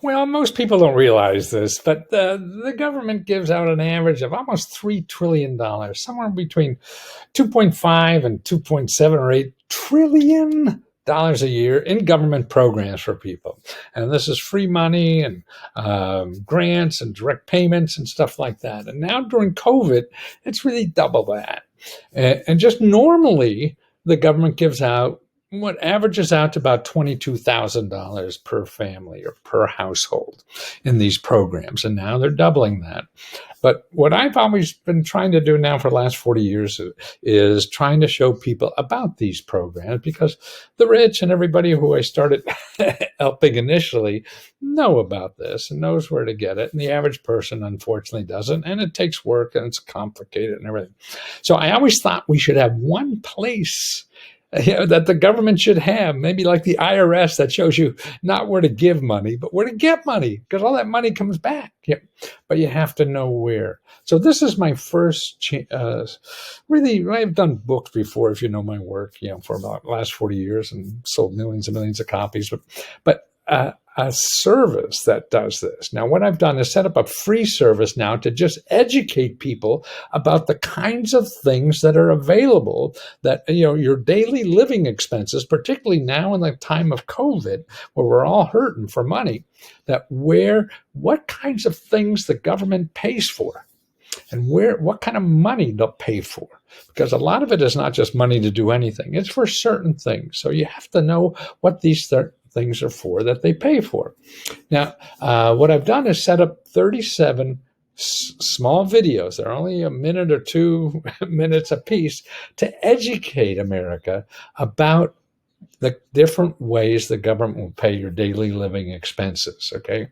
Well, most people don't realize this, but the government gives out an average of almost $3 trillion, somewhere between 2.5 and 2.7 or 8 trillion dollars a year in government programs for people. And this is free money and grants and direct payments and stuff like that. And now during COVID, it's really double that. And just normally, the government gives out what averages out to about $22,000 per family or per household in these programs. And now they're doubling that. But what I've always been trying to do now for the last 40 years is trying to show people about these programs, because the rich and everybody who I started helping initially know about this and knows where to get it. And the average person, unfortunately, doesn't. And it takes work and it's complicated and everything. So I always thought we should have one place that the government should have, maybe like the IRS, that shows you not where to give money, but where to get money, because all that money comes back. Yeah. But you have to know where. So this is my first, really, I've done books before, if you know my work, for about the last 40 years and sold millions and millions of copies. But a service that does this. Now, what I've done is set up a free service now to just educate people about the kinds of things that are available, that, your daily living expenses, particularly now in the time of COVID, where we're all hurting for money, what kinds of things the government pays for and what kind of money they'll pay for. Because a lot of it is not just money to do anything. It's for certain things. So you have to know what these things are for that they pay for. Now, what I've done is set up 37 small videos. They're only a minute or 2 minutes a piece to educate America about the different ways the government will pay your daily living expenses, okay?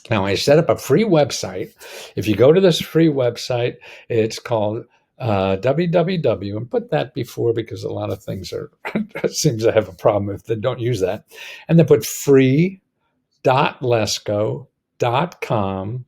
Now, I set up a free website. If you go to this free website, it's called www, and put that before, because a lot of things seems to have a problem if they don't use that. And then put free.lesco.com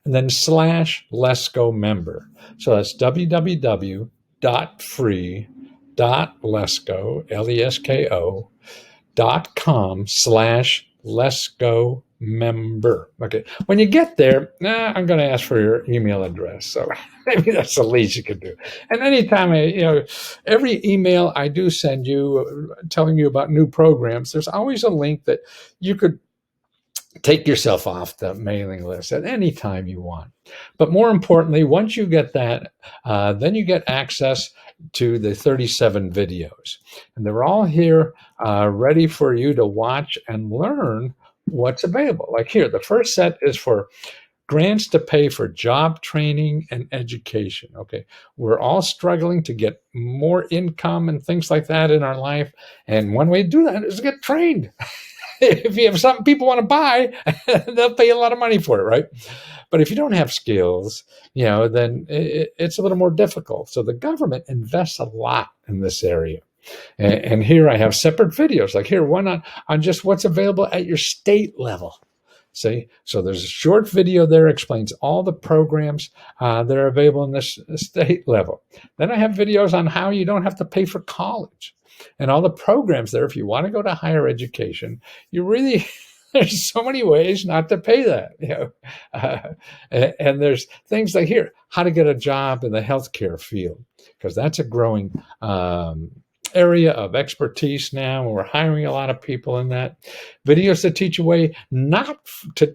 and then /Lesco member. So that's www.free.lesco, LESKO.com /Lesco member. Okay. When you get there, I'm going to ask for your email address. So maybe that's the least you can do. And anytime every email I do send you telling you about new programs, there's always a link that you could take yourself off the mailing list at any time you want. But more importantly, once you get that, then you get access to the 37 videos. And they're all here ready for you to watch and learn what's available. Like here, the first set is for grants to pay for job training and education. Okay, we're all struggling to get more income and things like that in our life. And one way to do that is to get trained. If you have something people want to buy, they'll pay a lot of money for it, right? But if you don't have skills, then it's a little more difficult. So the government invests a lot in this area. And here I have separate videos, like here, one on just what's available at your state level. See, so there's a short video there explains all the programs that are available in this state level. Then I have videos on how you don't have to pay for college and all the programs there. If you want to go to higher education, there's so many ways not to pay that. And there's things like here, how to get a job in the healthcare field, because that's a growing area of expertise now, and we're hiring a lot of people in that. Videos that teach a way not to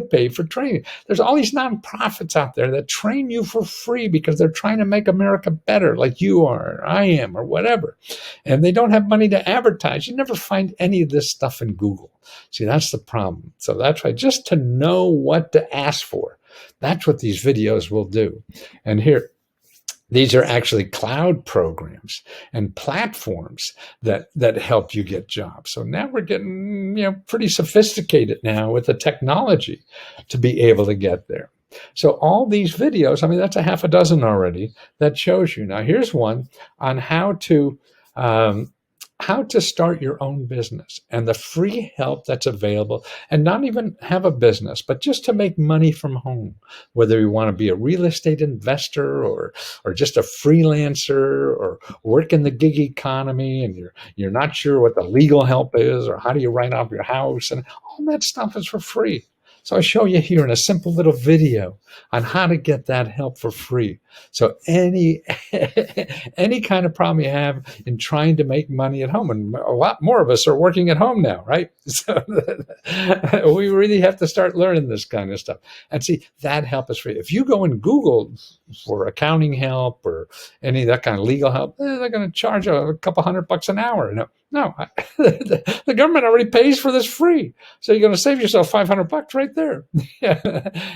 pay for training. There's all these nonprofits out there that train you for free because they're trying to make America better, like you are, or I am, or whatever. And they don't have money to advertise. You never find any of this stuff in Google. See, that's the problem. So that's why, just to know what to ask for, that's what these videos will do. And here, these are actually cloud programs and platforms that help you get jobs. So now we're getting pretty sophisticated now with the technology to be able to get there. So all these videos, that's a half a dozen already, that shows you. Now here's one on how to how to start your own business and the free help that's available, and not even have a business, but just to make money from home, whether you want to be a real estate investor or just a freelancer or work in the gig economy, and you're not sure what the legal help is or how do you write off your house, and all that stuff is for free. So I show you here in a simple little video on how to get that help for free. So any any kind of problem you have in trying to make money at home, and a lot more of us are working at home now, right? So we really have to start learning this kind of stuff. And see, that help is free. If you go and Google for accounting help or any of that kind of legal help, they're going to charge a couple $100 an hour. No, the government already pays for this free. So you're going to save yourself $500 right there.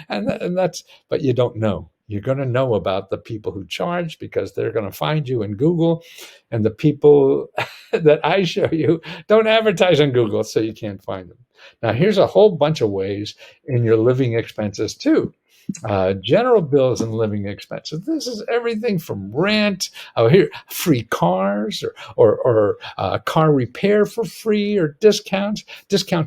and that's, but you don't know. You're going to know about the people who charge because they're going to find you in Google, and the people that I show you don't advertise on Google, so you can't find them. Now, here's a whole bunch of ways in your living expenses too. General bills and living expenses. This is everything from rent, here, free cars, or car repair for free, or discounts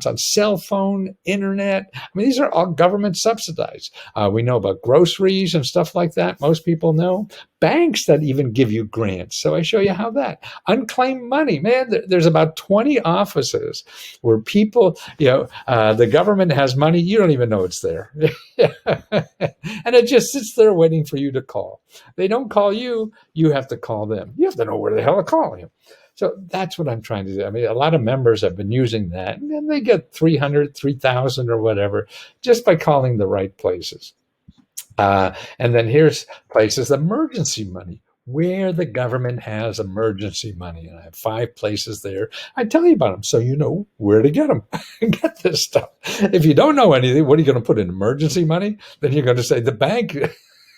on cell phone, internet. I mean, these are all government subsidized. We know about groceries and stuff like that. Most people know. Banks that even give you grants. So I show you how that. Unclaimed money. Man, there's about 20 offices where people, the government has money. You don't even know it's there. And it just sits there waiting for you to call. They don't call you. You have to call them. You have to know where the hell to call you. So that's what I'm trying to do. I mean, a lot of members have been using that, and then they get 300, 3,000 or whatever just by calling the right places. And then here's places, emergency money, where the government has emergency money. And I have 5 places there. I tell you about them so you know where to get them. Get this stuff. If you don't know anything, what are you going to put in emergency money? Then you're going to say the bank.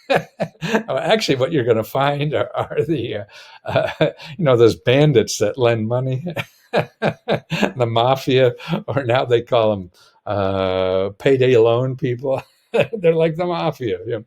Well, actually, what you're going to find are the, those bandits that lend money, the mafia, or now they call them payday loan people. They're like the mafia. Yeah.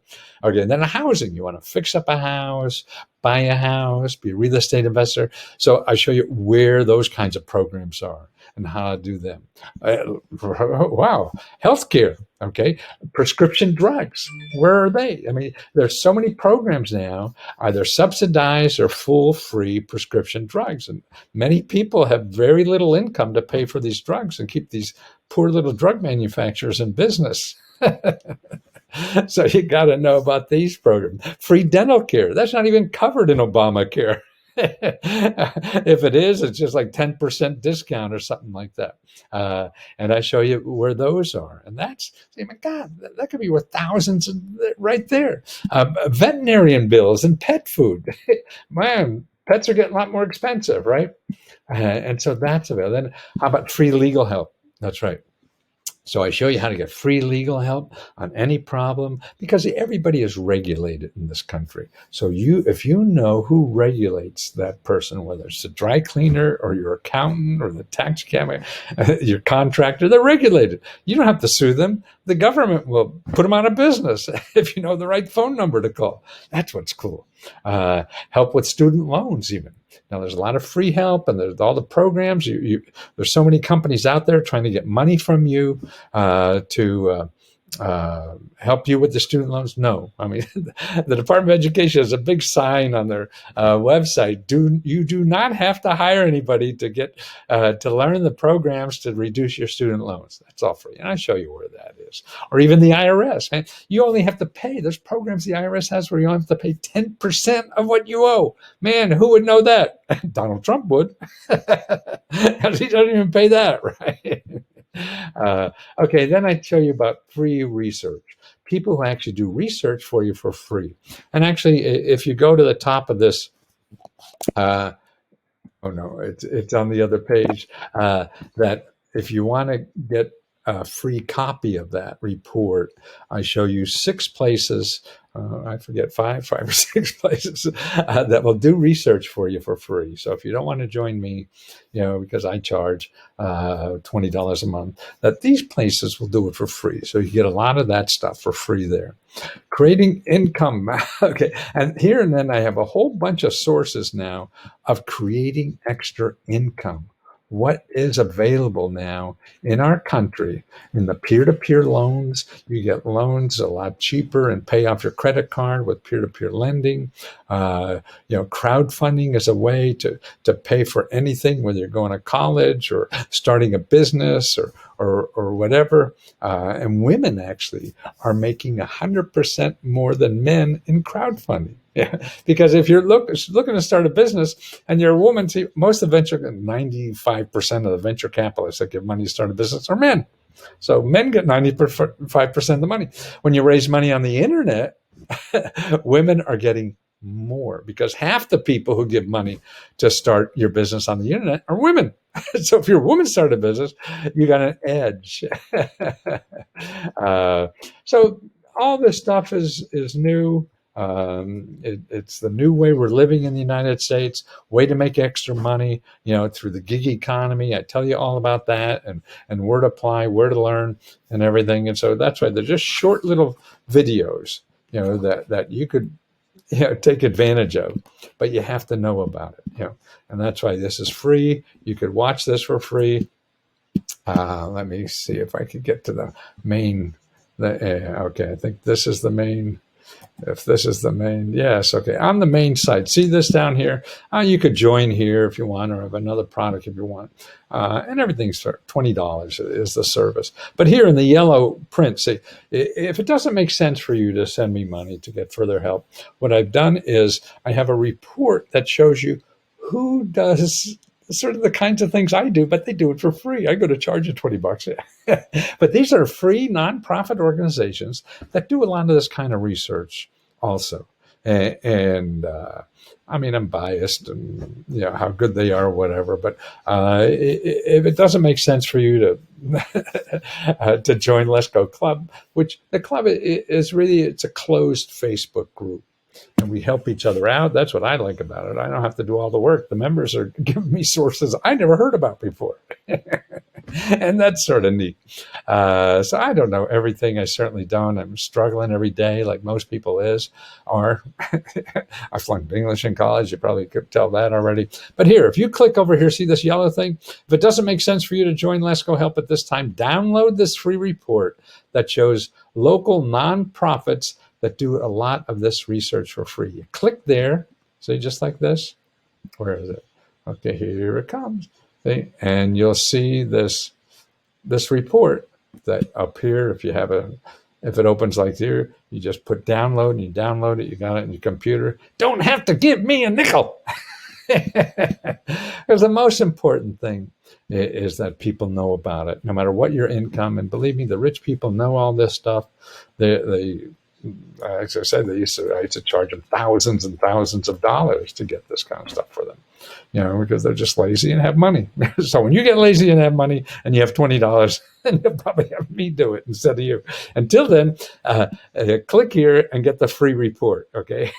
Okay, and then housing. You want to fix up a house, buy a house, be a real estate investor. So I show you where those kinds of programs are and how to do them. Wow, healthcare. Okay, prescription drugs. Where are they? I mean, there's so many programs now, either subsidized or full free prescription drugs, and many people have very little income to pay for these drugs and keep these poor little drug manufacturers in business. So you got to know about these programs. Free dental care. That's not even covered in Obamacare. If it is, it's just like 10% discount or something like that. And I show you where those are. And that's, my God, that could be worth thousands right there. Veterinarian bills and pet food. Man, pets are getting a lot more expensive, right? And so that's available. Then how about free legal help? That's right. So I show you how to get free legal help on any problem, because everybody is regulated in this country. So if you know who regulates that person, whether it's the dry cleaner or your accountant or the tax company, your contractor, they're regulated. You don't have to sue them. The government will put them out of business if you know the right phone number to call. That's what's cool. Help with student loans even. Now, there's a lot of free help, and there's all the programs. There's so many companies out there trying to get money from you to help you with the student loans. No, I mean, the Department of Education has a big sign on their website. You do not have to hire anybody to get to learn the programs to reduce your student loans. That's all free, and I show you where that is. Or even the IRS. Man, you only have to pay. There's programs the IRS has where you only have to pay 10% of what you owe. Man, who would know that? Donald Trump would. He doesn't even pay that, right? Okay, then I tell you about free research. People who actually do research for you for free. And actually, if you go to the top of this, oh no, it's on the other page, that if you want to get a free copy of that report. I show you 6 places. I forget five or six places that will do research for you for free. So if you don't want to join me, because I charge $20 a month, that these places will do it for free. So you get a lot of that stuff for free there. Creating income. Okay. And here and then I have a whole bunch of sources now of creating extra income. What is available now in our country in the peer-to-peer loans? You get loans a lot cheaper and pay off your credit card with peer-to-peer lending. Crowdfunding is a way to pay for anything, whether you're going to college or starting a business or whatever. And women actually are making 100% more than men in crowdfunding. Yeah, because if you're looking to start a business and you're a woman, see, 95% of the venture capitalists that give money to start a business are men. So men get 95% of the money. When you raise money on the internet, women are getting more because half the people who give money to start your business on the internet are women. So if you're a woman start a business, you got an edge. So all this stuff is new. It's the new way we're living in the United States, way to make extra money, through the gig economy. I tell you all about that and where to apply, where to learn and everything. And so that's why they're just short little videos, that you could take advantage of, but you have to know about it, and that's why this is free. You could watch this for free. Let me see if I could get to the main. Okay, I think this is the main. If this is the main, yes, okay. On the main site, see this down here? You could join here if you want, or have another product if you want. And everything's for $20 is the service. But here in the yellow print, see, if it doesn't make sense for you to send me money to get further help, what I've done is I have a report that shows you who does sort of the kinds of things I do, but they do it for free. I go to charge you $20. But these are free nonprofit organizations that do a lot of this kind of research also. And I mean, I'm biased and how good they are or whatever, but if it doesn't make sense for you to join Let's Go Club, which the club is really, it's a closed Facebook group. And we help each other out. That's what I like about it. I don't have to do all the work. The members are giving me sources I never heard about before. And that's sort of neat. So I don't know everything. I certainly don't. I'm struggling every day like most people are. I flunked English in college. You probably could tell that already. But here, if you click over here, see this yellow thing? If it doesn't make sense for you to join Let's Go Help at this time, download this free report that shows local nonprofits that do a lot of this research for free. You click there, see, just like this. Where is it? Okay, here it comes. See? And you'll see this report that up here, if it opens like here, you just put download and you download it, you got it in your computer. Don't have to give me a nickel. Because the most important thing is that people know about it, no matter what your income. And believe me, the rich people know all this stuff. They as I said, I used to charge them thousands and thousands of dollars to get this kind of stuff for them, because they're just lazy and have money. So when you get lazy and have money and you have $20, then you'll probably have me do it instead of you. Until then, click here and get the free report, okay?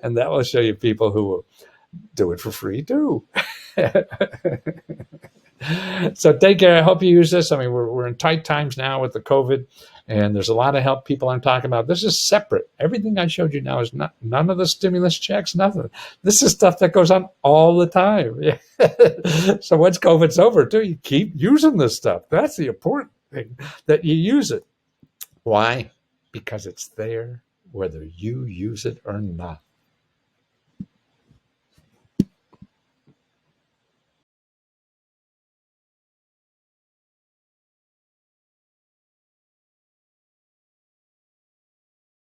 And that will show you people who will do it for free too. So take care. I hope you use this. I mean, we're in tight times now with the COVID, and there's a lot of help people I'm talking about. This is separate. Everything I showed you now is none of the stimulus checks, nothing. This is stuff that goes on all the time. So once COVID's over, too, you keep using this stuff. That's the important thing, that you use it. Why? Because it's there, whether you use it or not.